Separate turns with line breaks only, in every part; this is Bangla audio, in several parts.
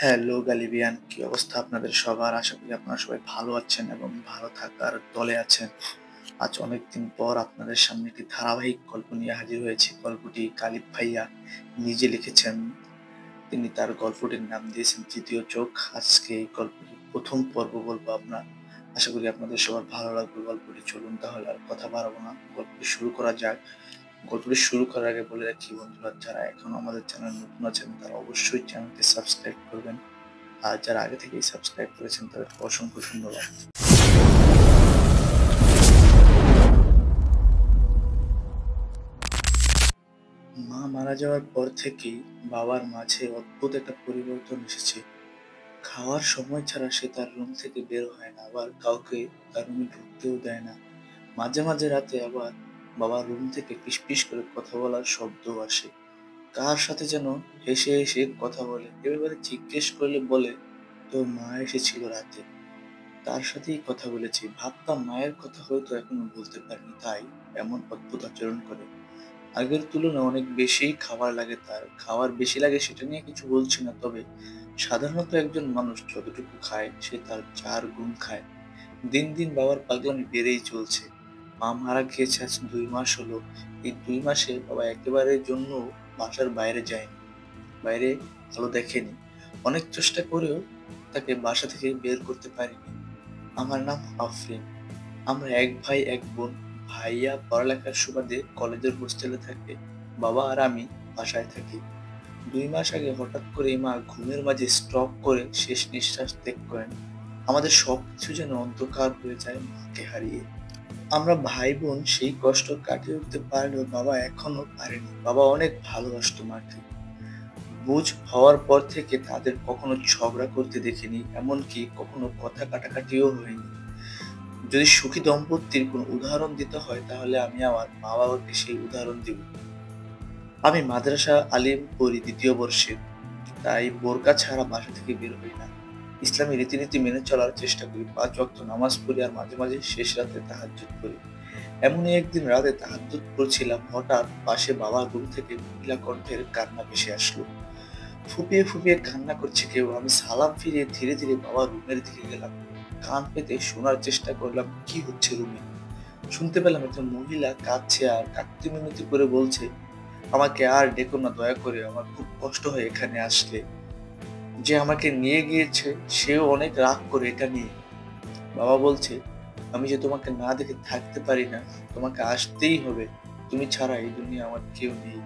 হ্যালো গালিবিয়ান, কি অবস্থা আপনাদের সবার? আশা করি আপনারা সবাই ভালো আছেন এবং ভালো থাকার দলে আছেন। আজ অনেকদিন পর আপনাদের সামনে একটি ধারাবাহিক গল্প নিয়ে হাজির হয়েছি। গল্পটি গালিব ভাইয়া নিজে লিখেছেন। তিনি তার গল্পটির নাম দিয়েছেন 'তৃতীয় চোখ'। আজকে এই গল্পটির ১ম পর্ব বলবো আপনার। আশা করি আপনাদের সবার ভালো লাগবে গল্পটি। চলুন তাহলে আর কথা বাড়াবো না। গল্পটি শুরু করা যাক। গল্পটি শুরু করার আগে বলে রাখি বন্ধুরা, যারা এখনো আমাদের চ্যানেল নতুন আছেন তারা অবশ্যই চ্যানেলটি সাবস্ক্রাইব করবেন। আর যারা আগে থেকেই সাবস্ক্রাইব করেছেন তাদেরকে অসংখ্য ধন্যবাদ। মা মারা যাওয়ার পর থেকেই বাবার মাঝে অদ্ভুত একটা পরিবর্তন এসেছে। খাওয়ার সময় ছাড়া সে তার রুম থেকে বের হয় না, আবার কাউকে তার রুমে ঢুকতেও দেয় না। মাঝে মাঝে রাতে আবার বাবার রুম থেকে ফিসফিস করে কথা বলার শব্দ আসে। কার সাথে যেন হেসে হেসে কথা বলে। এবারে জিজ্ঞেস করলে বলে, তোর মা এসেছিল রাতে, তার সাথেই কথা বলেছি। ভাবতাম মায়ের কথা হয়তো এখনো বলতে পারিনি, তাই এমন অদ্ভুত আচরণ করে। আগের তুলনায় অনেক বেশিই খাবার লাগে তার। খাবার বেশি লাগে সেটা নিয়ে কিছু বলছি না, তবে সাধারণত একজন মানুষ যতটুকু খায় সে তার ৪ গুণ খায়। দিন দিন বাবার পাগলামি বেড়েই চলছে। মা মারা গিয়েছে আজ ২ মাস হলো। এই ২ মাসে বাবা একেবারের জন্য বাসার বাইরে যায়নি। বাইরে আলো দেখেনি। অনেক চেষ্টা করেও তাকে বাসা থেকে বের করতে পারিনি। আমার নাম আফরিন। আমরা ১ ভাই ১ বোন। ভাইয়া পড়ালেখার সুবাদে কলেজের হোস্টেলে থাকে। বাবা আর আমি বাসায় থাকি। ২ মাস আগে হঠাৎ করেই মা ঘুমের মাঝে স্ট্রোক করে শেষ নিঃশ্বাস ত্যাগ করেন। আমাদের সবকিছু যেন অন্ধকার হয়ে যায় মাকে হারিয়ে। আমরা ভাই-বোন সেই কষ্ট কাটিয়ে উঠতে পারলেও বাবা এখনো পারেনি। বাবা অনেক ভালোবাসতো মাকে। বুঝ হওয়ার পর থেকে তাদের কখনো ঝগড়া করতে দেখিনি, এমনকি কখনো কথা কাটাকাটিও হয়নি। যদি সুখী দম্পতির কোনো উদাহরণ দিতে হয় তাহলে আমি আমার মা-বাবাকে সেই উদাহরণ দিব। আমি মাদ্রাসা আলিম পড়ি ২য় বর্ষে। তাই বোরকা ছাড়া বাসা থেকে বের হই না। ইসলামী রীতিনীতি মেনে চলার চেষ্টা করি। ৫ ওয়াক্ত নামাজ পড়ি আর মাঝে মাঝে শেষ রাতে তাহাজ্জুদ পড়ি। এমনই একদিন রাতে তাহাজ্জুদ পড়ছিলাম, হঠাৎ পাশে বাবার রুম থেকে মহিলা কণ্ঠের কান্না ভেসে আসলো। ফুঁপিয়ে ফুঁপিয়ে কান্না করছে কেউ। আমি সালাম ফিরিয়ে ধীরে ধীরে বাবার রুমের দিকে গেলাম। কান পেতে শোনার চেষ্টা করলাম কি হচ্ছে রুমে। শুনতে পেলাম একজন মহিলা কাঁদছে আর কাকতি মিনতি করে বলছে, আমাকে আর ডেকো না দয়া করে, আমার খুব কষ্ট হয় এখানে আসলে। যে আমাকে নিয়ে গিয়েছে সেও অনেক রাগ করে এটা নিয়ে। বাবা বলছে, আমি যে তোমাকে না দেখে থাকতে পারি না, তোমাকে আসতেই হবে, তুমি ছাড়া এই দুনিয়া আমার কেউ নেই।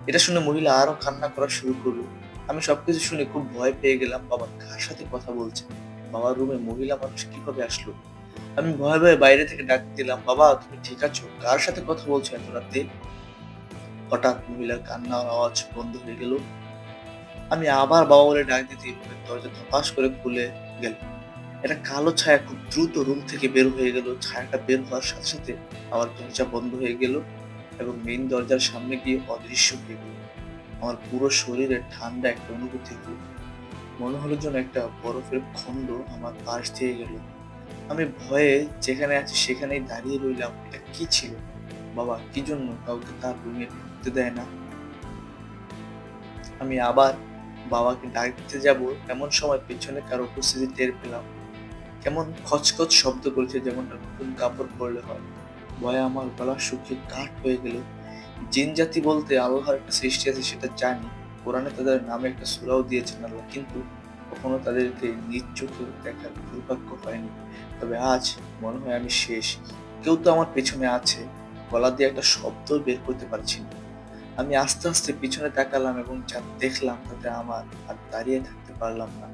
এটা শুনে মহিলা আরো কান্না করা শুরু করলো। আমি সবকিছু শুনে খুব ভয় পেয়ে গেলাম। বাবা কার সাথে কথা বলছে? বাবার রুমে মহিলা মানুষ কিভাবে আসলো? আমি ভয়ে ভয়ে বাইরে থেকে ডাক দিলাম, বাবা তুমি ঠিক আছো? কার সাথে কথা বলছো এত রাতে? হঠাৎ মহিলার কান্নার আওয়াজ বন্ধ হয়ে গেল। আমি আবার বাবা বলে ডাক দিতে রুমের দরজা ধপাস করে খুলে গেল। একটা কালো ছায়া খুব দ্রুত রুম থেকে বের হয়ে গেল। ছায়াটা বের হওয়ার সাথে সাথে আমার দরজা বন্ধ হয়ে গেল এবং মেইন দরজার সামনে গিয়ে অদৃশ্য হয়ে গেল। আমার পুরো শরীরে ঠান্ডা একটা অনুভূতি হলো। মনে হলো যেন একটা বরফের খন্ড আমার পাশ দিয়ে গেল। আমি ভয়ে যেখানে আছি সেখানেই দাঁড়িয়ে রইলাম। এটা কি ছিল? বাবা কি জন্য কাউকে তার রুমে ঢুকতে দেয় না? আমি আবার বাবাকে ডাক দিতে যাব, এমন সময় পেছনে কারো উপস্থিতি টের পেলাম। কেমন খচখচ শব্দ করেছে, যেমনটা নতুন কাপড় পরলে হয়। ভয়ে আমার গলা শুকিয়ে কাঠ হয়ে গেল। জিন জাতি বলতে আল্লাহর একটা সৃষ্টি আছে সেটা জানি। কোরআনে তাদের নামে একটা সূরাও দিয়েছেন আল্লাহ, কিন্তু কখনো তাদেরকে নিজ চোখে দেখার দুর্ভাগ্য হয়নি। তবে আজ মনে হয় আমি শেষ। কেউ তো আমার পেছনে আছে। গলা দিয়ে একটা শব্দ বের করতে পারছি না। আমি আস্তে আস্তে পিছনে তাকালাম এবং যা দেখলাম তাতে আমার আর দাঁড়িয়ে থাকতে পারলাম না।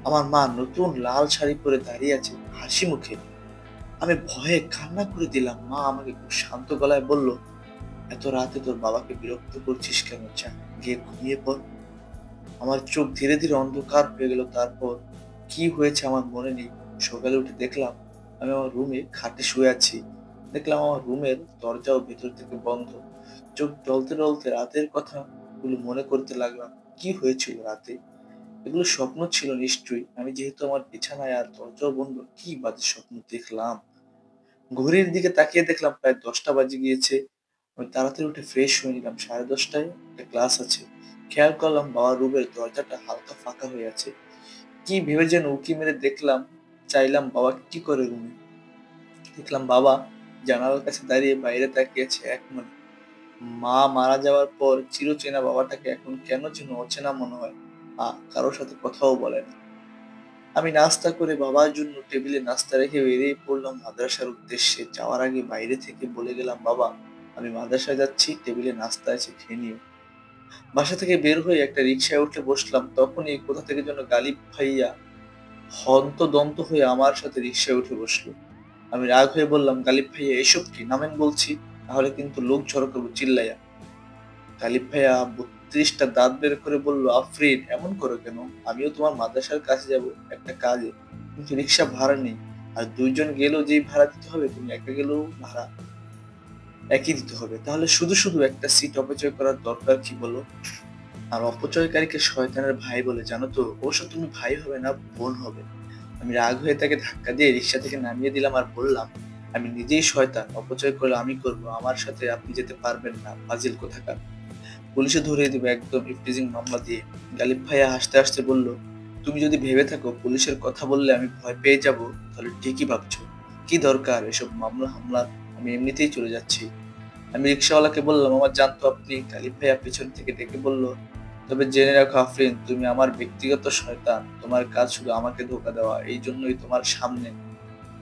আমার মা নতুন লাল শাড়ি পরে দাঁড়িয়ে আছে হাসি মুখে। আমি ভয়ে কান্না করে দিলাম। মা আমাকে খুব শান্ত গলায় বলল, এত রাতে তোর বাবাকে বিরক্ত করছিস কেন? যা গিয়ে ঘুমিয়ে পড়। আমার চোখ ধীরে ধীরে অন্ধকার হয়ে গেল। তারপর কি হয়েছে আমার মনে নেই। সকালে উঠে দেখলাম আমি আমার রুমে খাটে শুয়ে আছি। দেখলাম আমার রুমের দরজাও ভেতর থেকে বন্ধ। চোখ টলতে টলতে রাতের কথাগুলো মনে করতে লাগলাম। কি হয়েছিল রাতে? এগুলো স্বপ্ন ছিল নিশ্চয়ই। আমি যেহেতু আমার বিছানায় আর দরজাও বন্ধ, কি বাজে স্বপ্ন দেখলাম। ঘড়ির দিকে তাকিয়ে দেখলাম প্রায় ১০টা বাজে গিয়েছে। আমি তাড়াতাড়ি উঠে ফ্রেশ হয়ে নিলাম। ১০:৩০টায় একটা ক্লাস আছে। খেয়াল করলাম বাবার রুমের দরজাটা হালকা ফাঁকা হয়ে আছে। কি ভেবে যেন উঁকি মেরে চাইলাম বাবা কি করে রুমে। দেখলাম বাবা জানালার কাছে দাঁড়িয়ে বাইরে তাকিয়ে আছে একমনে। মা মারা যাওয়ার পর চিরচেনা বাবাটাকে এখন কেন যেন অচেনা মনে হয়। কারোর সাথে কথাও বলে না। আমি নাস্তা করে বাবার জন্য টেবিলে নাস্তা রেখে বেরিয়ে পড়লাম মাদ্রাসার উদ্দেশ্যে। যাওয়ার আগে বাইরে থেকে বলে গেলাম, বাবা আমি মাদ্রাসায় যাচ্ছি, টেবিলে নাস্তা আছে, খেয়ে নিও। বাসা থেকে বের হয়ে একটা রিক্সায় উঠে বসলাম, তখনই কোথা থেকে যেন গালিব ভাইয়া হন্তদন্ত হয়ে আমার সাথে রিক্সায় উঠে বসলো। আমি রাগ হয়ে বললাম, গালিব ভাইয়া এসব কি, নামেন বলছি, তাহলে কিন্তু লোক জড়ো করবো চিল্লাইয়া। গালিব ভাইয়া ৩২টা দাঁত বের করে বলল, আফরিন এমন করো কেন? আমিও তোমার মাদ্রাসার কাছে যাব একটা কাজে, কিন্তু রিক্সা ভাড়া নেই। আর দুইজন গেলেও যেই ভাড়া দিতে হবে, তুমি একা গেলেও ভাড়া একই দিতে হবে। তাহলে শুধু শুধু একটা সিট অপচয় করার দরকার কি বলো? আর অপচয়কারীকে শয়তানের ভাই বলে, জানো তো? অবশ্য তুমি ভাই হবে না, বোন হবে। আমি রাগ হয়ে তাকে ধাক্কা দিয়ে রিক্সা থেকে নামিয়ে দিলাম আর বললাম, আমি নিজেই শয়তান, অপচয় করলে আমি করব, আমার সাথে আপনি যেতে পারবেন না, ফাজিল কোথাকার। পুলিশে ধরিয়ে দিবে একদম ইফটিজিং মামলা দিয়ে। গালিব ভাইয়া হাসতে হাসতে বলল, তুমি যদি ভেবে থাকো পুলিশের কথা বললে আমি ভয় পেয়ে যাব, তাহলে ঠিকই ভাবছো। কি দরকার এসব মামলা হামলা, আমি এমনিতেই চলে যাচ্ছি। আমি রিক্সাওয়ালাকে বললাম, আমার জানতো আপনি। গালিব ভাইয়া পিছন থেকে ডেকে বলল, তবে জেনে রাখো আফরিন, তুমি আমার ব্যক্তিগত শয়তান। তোমার কাজ শুধু আমাকে ধোঁকা দেওয়া, এই জন্যই তোমার সামনে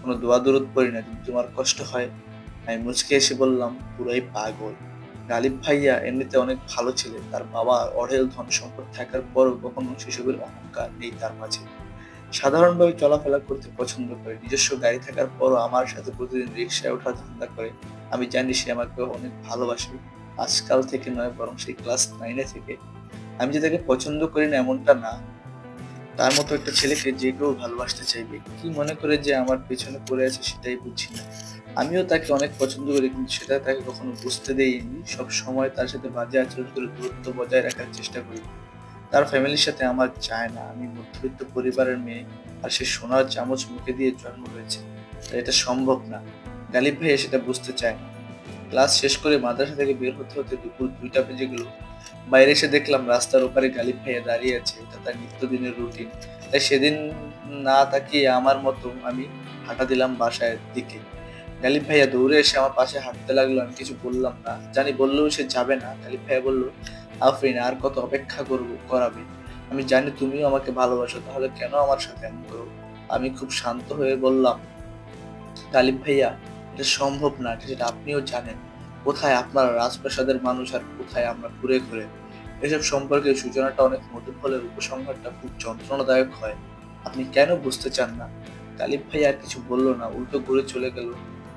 কোনো দোয়া দরুদ পড়ি না, যদি তোমার কষ্ট হয়। আমি মুচকে এসে বললাম, পুরাই পাগল। গালিব ভাইয়া এমনিতে অনেক ভালো ছিলেন, তার বাবা অঢেল ধন সম্পদ থাকার পরও কখনো সেসবের অহংকার নেই তার মাঝে। সাধারণভাবে চলাফেরা করতে পছন্দ করে, নিজস্ব গাড়ি থাকার পরও আমার সাথে প্রতিদিন রিক্সায় ওঠার ধান্দা করে। আমি জানি সে আমাকে অনেক ভালোবাসে, আজকাল থেকে নয়, বরং সেই ক্লাস 9 থেকে। আমি যে তাকে পছন্দ করি না এমনটা না, তার মতো একটা ছেলেকে যে কেউ ভালোবাসতে চাইবে। কি মনে করে যে আমার পেছনে পড়ে আছে সেটাই বুঝছি না। আমিও তাকে অনেক পছন্দ করি, কিন্তু সেটা তাকে কখনো বুঝতে দেইনি। সব সময় তার সাথে বাজে আচরণ করে দূরত্ব বজায় রাখার চেষ্টা করি। তার ফ্যামিলির সাথে আমার যায় না। আমি মধ্যবিত্ত পরিবারের মেয়ে, আর সে সোনার চামচ মুখে দিয়ে জন্ম হয়েছে, তাই এটা সম্ভব না। গালিব ভাইয়া সেটা বুঝতে চায় না। ক্লাস শেষ করে মাদ্রাসা থেকে বের হতে হতে দুপুর 2টা বেজে গেল। বাইরে এসে দেখলাম রাস্তার ওপারে গালিব ভাইয়া দাঁড়িয়ে আছে। এটা তার নিত্যদিনের রুটিন। তাই সেদিন না তাকিয়ে আমার মতো আমি হাঁটা দিলাম বাসার দিকে। গালিব ভাইয়া দৌড়ে এসে আমার পাশে হাঁটতে লাগলো। আমি কিছু বললাম না, জানি বললেও সে যাবে না। গালিব ভাইয়া বলল, আফরিন আর কত অপেক্ষা করাবে? আমি জানি তুমিও আমাকে ভালোবাসো, তাহলে কেন আমার সাথে এমন করো? আমি খুব শান্ত হয়ে বললাম, গালিব ভাইয়া এটা সম্ভব না, সেটা আপনিও জানেন। কোথায় আপনার রাজপ্রাসাদের মানুষ আর কোথায় আমরা ঘুরে ঘুরে। এসব সম্পর্কে সূচনাটা অনেক মধুর হলে উপসংহারটা খুব যন্ত্রণাদায়ক হয়। আপনি কেন বুঝতে চান না? গালিব ভাইয়া আর কিছু বলল না, উল্টো ঘুরে চলে গেল।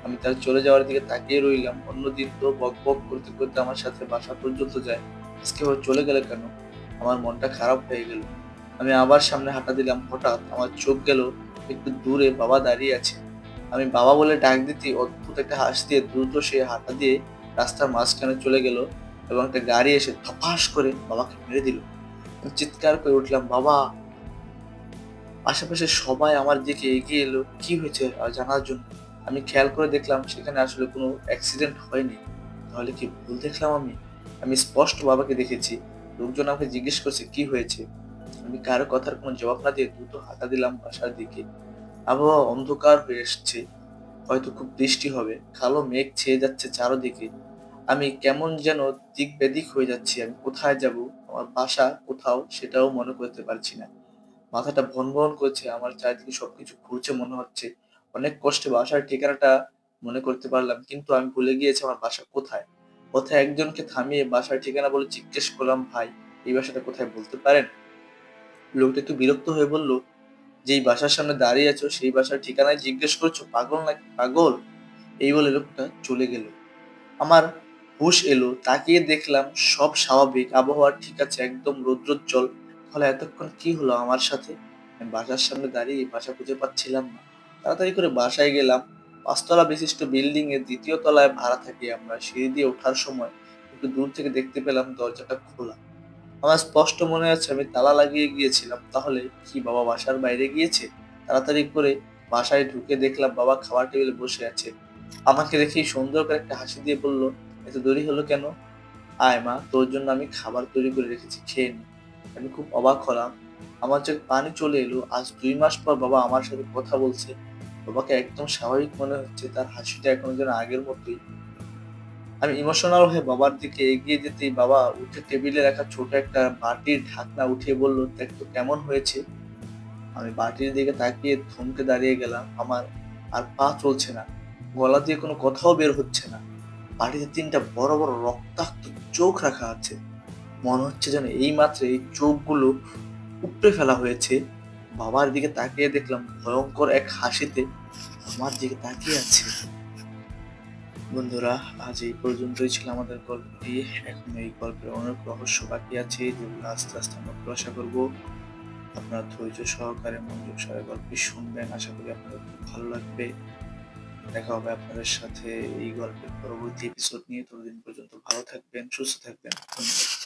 আমি তার চলে যাওয়ার দিকে তাকিয়ে রইলাম। অন্যদিন তো বক বক করতে করতে আমার সাথে বাসা পর্যন্ত যায়, আজকে ও চলে গেল কেন? আমার মনটা খারাপ হয়ে গেল। আমি আবার সামনে হাঁটা দিলাম। হঠাৎ আমার চোখ গেল একটু দূরে বাবা দাঁড়িয়ে আছে। আমি বাবা বলে ডাক দিতেই অদ্ভুত একটা হাসি দিয়ে দ্রুত সে হাঁটা দিয়ে রাস্তার মাঝখানে চলে গেল, এবং একটা গাড়ি এসে ধপাস করে বাবাকে মেরে দিল। আমি চিৎকার করে উঠলাম, বাবা! আশেপাশে সবাই আমার দিকে এগিয়ে এলো কি হয়েছে জানার জন্য। আমি খেয়াল করে দেখলাম সেখানে আসলে কোনো অ্যাক্সিডেন্ট হয়নি। তাহলে কি ভুল দেখলাম আমি? আমি স্পষ্ট বাবাকে দেখেছি। লোকজন আমাকে জিজ্ঞেস করছে কি হয়েছে। আমি কারো কথার কোনো জবাব না দিয়ে দ্রুত হাঁটা দিলাম বাসার দিকে। আবহাওয়া অন্ধকার হয়ে এসছে, হয়তো খুব বৃষ্টি হবে। কালো মেঘ ছেয়ে যাচ্ছে চারদিকে। আমি কেমন যেন দিক বেদিক হয়ে যাচ্ছি। আমি কোথায় যাব, আমার বাসা কোথাও সেটাও মনে করতে পারছি না। মাথাটা ভন ভন করছে, আমার চারিদিকে সবকিছু ঘুরছে মনে হচ্ছে। অনেক কষ্টে বাসার ঠিকানাটা মনে করতে পারলাম, কিন্তু আমি ভুলে গিয়েছি আমার বাসা কোথায়। পথে একজনকে থামিয়ে বাসার ঠিকানা বলে জিজ্ঞেস করলাম, ভাই এই বাসাটা কোথায় বলতে পারেন? লোকটা একটু বিরক্ত হয়ে বলল, যেই বাসার সামনে দাঁড়িয়ে আছো সেই বাসার ঠিকানায় জিজ্ঞেস করছো, পাগল নাকি পাগল? এই বলে লোকটা চলে গেল। আমার হুঁশ এলো, তাকিয়ে দেখলাম সব স্বাভাবিক, আবহাওয়া ঠিক আছে, একদম রৌদ্রোজ্জ্বল। তাহলে এতক্ষণ কি হলো আমার সাথে? আমি বাসার সামনে দাঁড়িয়ে বাসা খুঁজে পাচ্ছিলাম না। তাড়াতাড়ি করে বাসায় গেলাম। 5 তলা বিশিষ্ট বিল্ডিং এর 2য় তলায় ভাড়া থাকি আমরা। সিঁড়ি দিয়ে ওঠার সময় একটু দূর থেকে দেখতে পেলাম দরজাটা খোলা। আমার স্পষ্ট মনে আছে আমি তালা লাগিয়ে গিয়েছিলাম। তাহলে কি বাবা বাসার বাইরে গিয়েছে? তাড়াতাড়ি করে বাসায় ঢুকে দেখলাম বাবা খাবার টেবিলে বসে আছে। আমাকে দেখেই সুন্দর করে একটা হাসি দিয়ে বলল, এত দেরি হলো কেন? "আয় মা, তোর জন্য আমি খাবার তৈরি করে রেখেছি, খেয়ে নে।" আমি খুব অবাক হলাম। আমার চোখে পানি চলে এলো। আজ ২ মাস পর বাবা আমার সাথে কথা বলছে। বাবাকে একদম স্বাভাবিক মনে হচ্ছে। তার হাসিটা এখনো যেন আগের মতোই। আমি ইমোশনাল হয়ে বাবার দিকে এগিয়ে যেতেই বাবা উঠে টেবিলে রাখা ছোট একটা বাটির ঢাকনা উঠিয়ে বলল, "দেখ তো কেমন হয়েছে?" আমি বাটির দিকে তাকিয়ে থমকে দাঁড়িয়ে গেলাম। আমার আর পা চলছে না। গলা দিয়ে কোনো কথাও বের হচ্ছে না। বাটিতে ৩ টা বড়, বড় রক্তাক্ত চোখ রাখা আছে। মনে হচ্ছে যেন এইমাত্র এই চোখগুলো উপড়ে ফেলা হয়েছে। বাবার দিকে তাকিয়ে দেখলাম ভয়ংকর এক হাসিতে আমার দিকে তাকিয়ে আছে। বন্ধুরা, আজ এই পর্যন্তই ছিল আমাদের গল্পটি। এখন এই গল্পের অনেক রহস্য বাকি আছে যেগুলো আস্তে, আস্তে আমরা খোলাসা করব। আপনারা ধৈর্য সহকারে মনোযোগ সহকারে গল্পটি শুনবেন। আশা করি আপনাদের খুব ভালো লাগবে। দেখা হবে আপনাদের সাথে এই গল্পের পরবর্তী এপিসোড নিয়ে। ততদিন পর্যন্ত ভালো থাকবেন, সুস্থ থাকবেন। ধন্যবাদ।